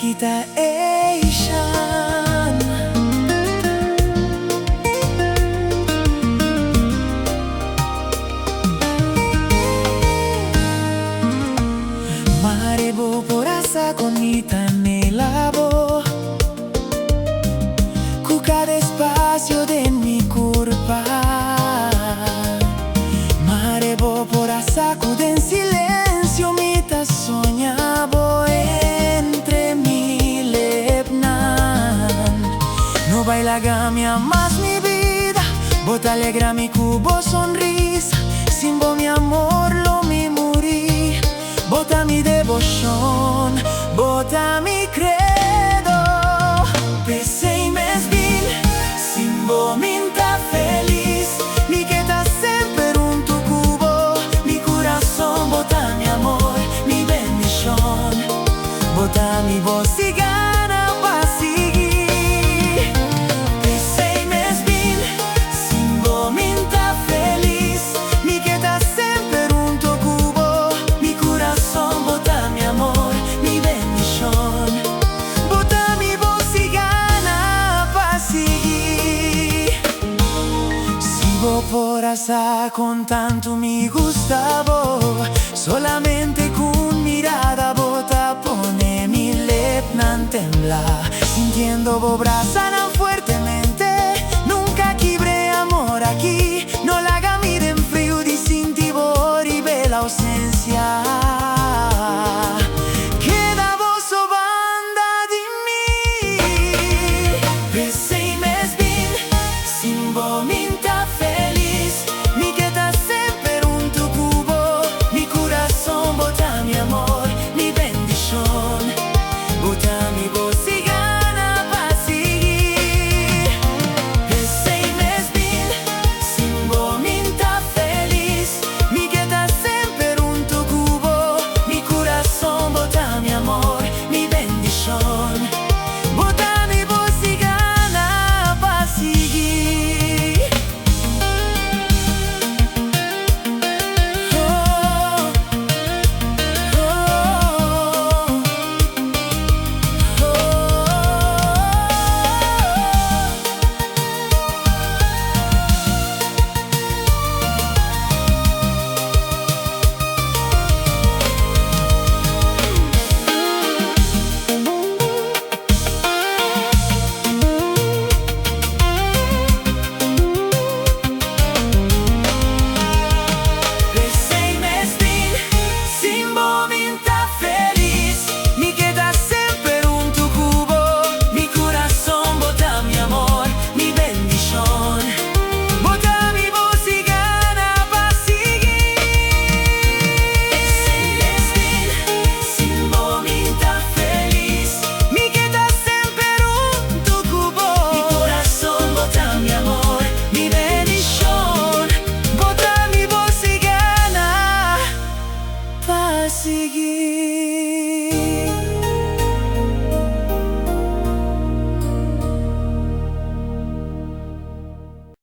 kita Asian. Maribo por asa conita nelabo, cuca despacio de mi curva. Maribo por asa en silencio mita soñabo entre mi lepnan. No baila gamia más mi vida, bota alegra mi cubo sonrisa. Sin vos mi amor lo mi morí, bota mi devoción, bota mi credo. Pensei mes bin, sin vos minta feliz, mi queda sempre un tu cubo, mi corazón, bota mi amor, mi bendición, bota mi voz y gana pa' seguir. Pensei mes bin, sin vos minta feliz, mi queda sempre un tu cubo, mi corazón, bota mi amor, mi bendición, bota mi voz y gana pa' seguir. Sigo por asa con tanto mi gustavo, solamente con mirada bota pone mi lepnan tembla, sintiendo vos braza tan fuerte